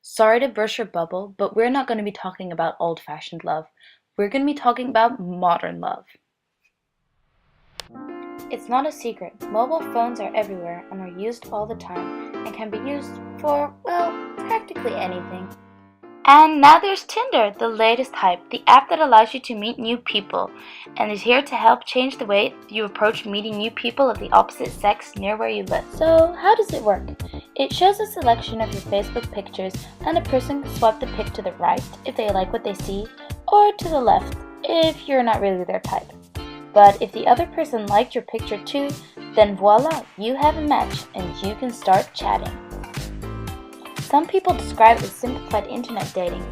Sorry to burst your bubble, but we're not going to be talking about old-fashioned love. We're going to be talking about modern love. It's not a secret. Mobile phones are everywhere and are used all the time and can be used for, well, practically anything. And now there's Tinder, the latest hype, the app that allows you to meet new people and is here to help change the way you approach meeting new people of the opposite sex near where you live. So how does it work? It shows a selection of your Facebook pictures and a person can swipe the pic to the right if they like what they see, or to the left if you're not really their type. But if the other person liked your picture too, then voila, you have a match and you can start chatting. Some people describe it as simplified internet dating.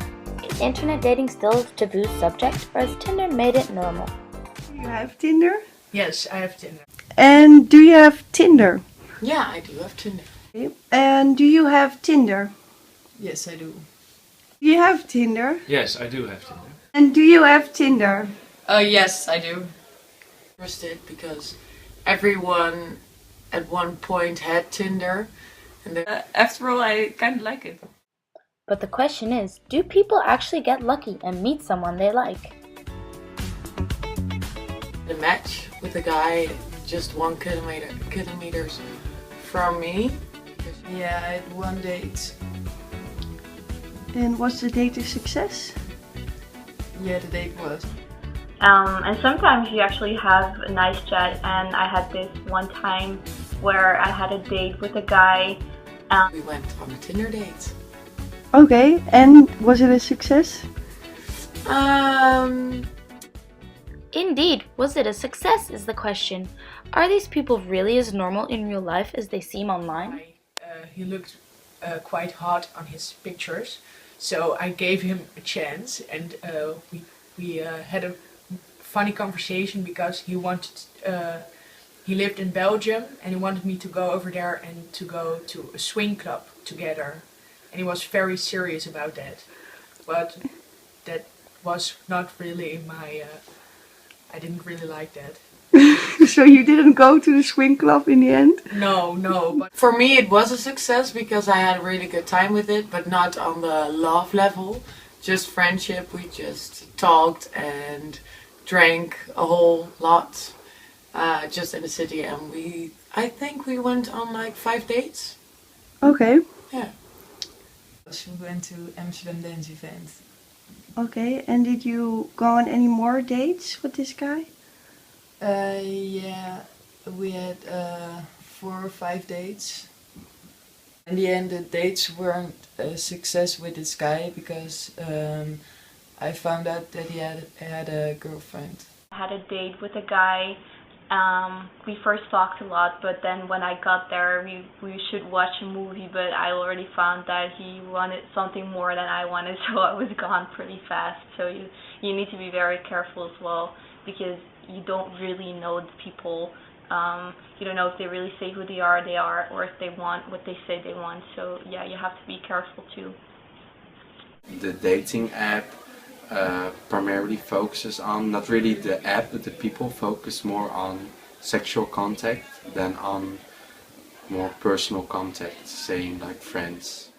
Is internet dating still a taboo subject, or has Tinder made it normal? Do you have Tinder? Yes, I have Tinder. And do you have Tinder? Yeah, I do have Tinder. Okay. And do you have Tinder? Yes, I do. Do you have Tinder? Yes, I do have Tinder. And do you have Tinder? Yes, I do. Interested because everyone at one point had Tinder. And after all, I kind of like it. But the question is, do people actually get lucky and meet someone they like? The match with a guy just 1 kilometers from me. Yeah, I had one date. And was the date a success? Yeah, the date was. And sometimes you actually have a nice chat, and I had this one time where I had a date with a guy. We went on a Tinder date. Okay, and was it a success? Indeed, was it a success is the question. Are these people really as normal in real life as they seem online? He looked quite hot on his pictures, so I gave him a chance, and we had a funny conversation because he wanted. He lived in Belgium and he wanted me to go over there and to go to a swing club together, and he was very serious about that. But that was not really my. I didn't really like that. So you didn't go to the swing club in the end? No. But For me, it was a success because I had a really good time with it, but not on the love level. Just friendship. We just talked and drank a whole lot, just in the city, and I think we went on like 5 dates. Okay. Yeah. We went to Amsterdam Dance Event. Okay, and did you go on any more dates with this guy? Yeah, we had 4 or 5 dates. In the end, the dates weren't a success with this guy because I found out that he had a girlfriend. I had a date with a guy. We first talked a lot, but then when I got there, we should watch a movie, but I already found that he wanted something more than I wanted, so I was gone pretty fast. So you need to be very careful as well, because you don't really know the people. You don't know if they really say who they are, or if they want what they say they want. So yeah, you have to be careful too. The dating app primarily focuses on, not really the app, but the people focus more on sexual contact than on more personal contact, saying like friends.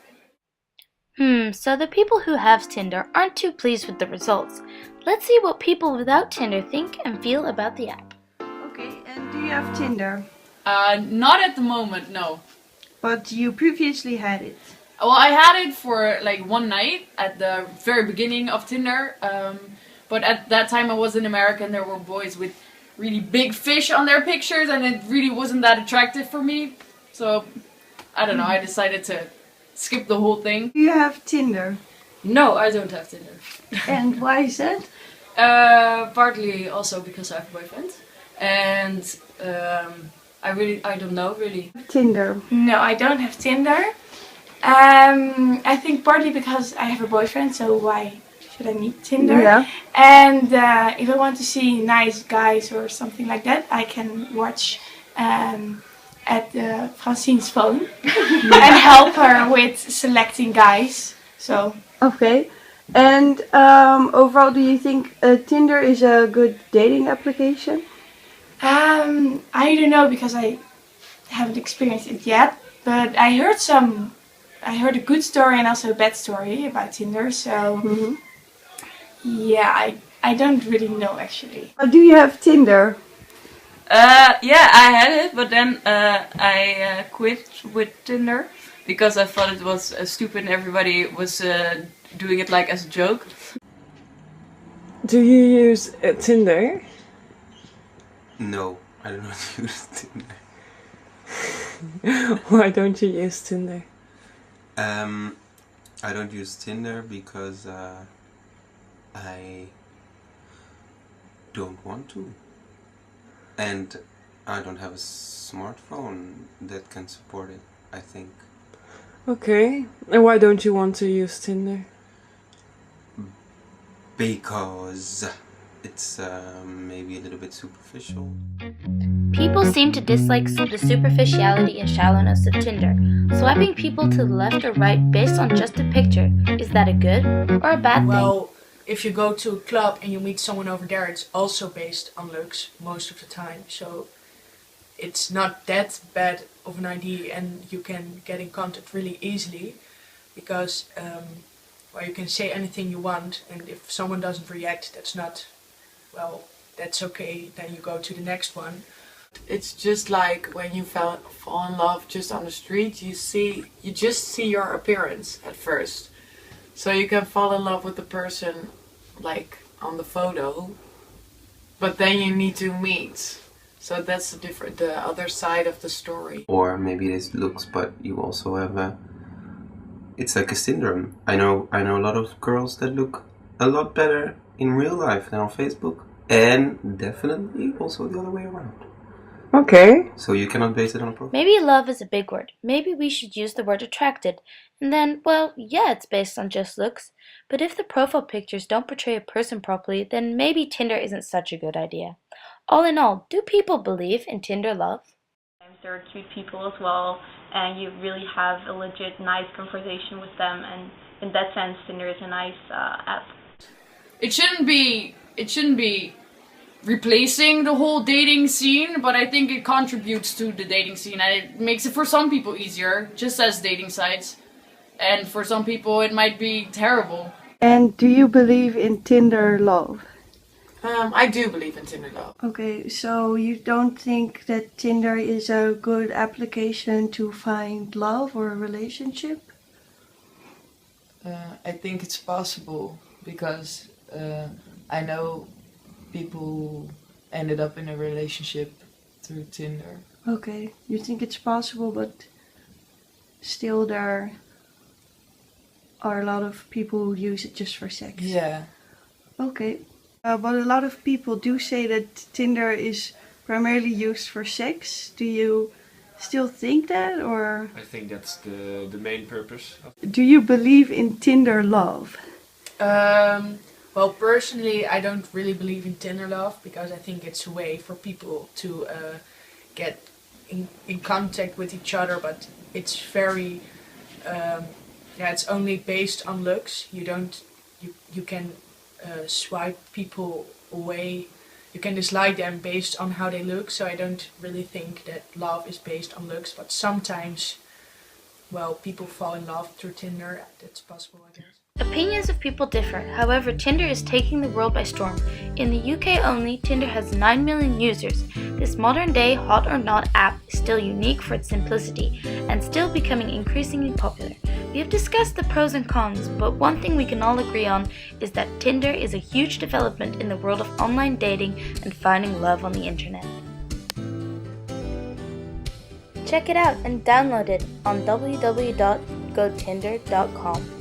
So the people who have Tinder aren't too pleased with the results. Let's see what people without Tinder think and feel about the app. Okay, and do you have Tinder? Not at the moment, no. But you previously had it. Well, I had it for like one night at the very beginning of Tinder. But at that time I was in America and there were boys with really big fish on their pictures and it really wasn't that attractive for me. So, I don't know, I decided to skip the whole thing. Do you have Tinder? No, I don't have Tinder. And why is that? Partly also because I have a boyfriend. And I don't know really. Tinder. No, I don't have Tinder. I think partly because I have a boyfriend, so why should I meet Tinder. Yeah. And if I want to see nice guys or something like that, I can watch at Francine's phone and help her with selecting guys. So. Okay. And overall, do you think Tinder is a good dating application? I don't know because I haven't experienced it yet, but I heard a good story and also a bad story about Tinder. So yeah, I don't really know actually. Do you have Tinder? Yeah, I had it, but then I quit with Tinder because I thought it was stupid and everybody was doing it like as a joke. Do you use Tinder? No, I do not use Tinder. Why don't you use Tinder? I don't use Tinder because I don't want to. And I don't have a smartphone that can support it, I think. Okay. And why don't you want to use Tinder? Because it's maybe a little bit superficial. People seem to dislike the superficiality and shallowness of Tinder. Swiping people to the left or right based on just a picture, is that a good or a bad thing? Well, if you go to a club and you meet someone over there, it's also based on looks most of the time. So it's not that bad of an idea, and you can get in contact really easily because well, you can say anything you want, and if someone doesn't react, that's okay, then you go to the next one. It's just like when you fall in love just on the street, you just see your appearance at first. So you can fall in love with the person like on the photo, but then you need to meet. So that's the other side of the story. Or maybe it is looks, but you also have it's like a syndrome. I know a lot of girls that look a lot better in real life than on Facebook, and definitely also the other way around. Okay. So you cannot base it on a profile. Maybe love is a big word. Maybe we should use the word attracted. And then, well, yeah, it's based on just looks. But if the profile pictures don't portray a person properly, then maybe Tinder isn't such a good idea. All in all, do people believe in Tinder love? There are cute people as well, and you really have a legit nice conversation with them, and in that sense Tinder is a nice app. It shouldn't be replacing the whole dating scene, but I think it contributes to the dating scene and it makes it for some people easier, just as dating sites. And for some people it might be terrible. And do you believe in Tinder love? I do believe in Tinder love. Okay, so you don't think that Tinder is a good application to find love or a relationship? I think it's possible because I know people who ended up in a relationship through Tinder. Okay, you think it's possible, but still there are a lot of people who use it just for sex. Yeah. Okay. But a lot of people do say that Tinder is primarily used for sex. Do you still think that, or? I think that's the main purpose. Do you believe in Tinder love? Well, personally, I don't really believe in Tinder love because I think it's a way for people to get in contact with each other, but it's very, it's only based on looks. You can swipe people away. You can dislike them based on how they look, so I don't really think that love is based on looks, but sometimes, well, people fall in love through Tinder. That's possible, I guess. Opinions of people differ. However, Tinder is taking the world by storm. In the UK only, Tinder has 9 million users. This modern-day hot or not app is still unique for its simplicity and still becoming increasingly popular. We have discussed the pros and cons, but one thing we can all agree on is that Tinder is a huge development in the world of online dating and finding love on the internet. Check it out and download it on www.gotinder.com.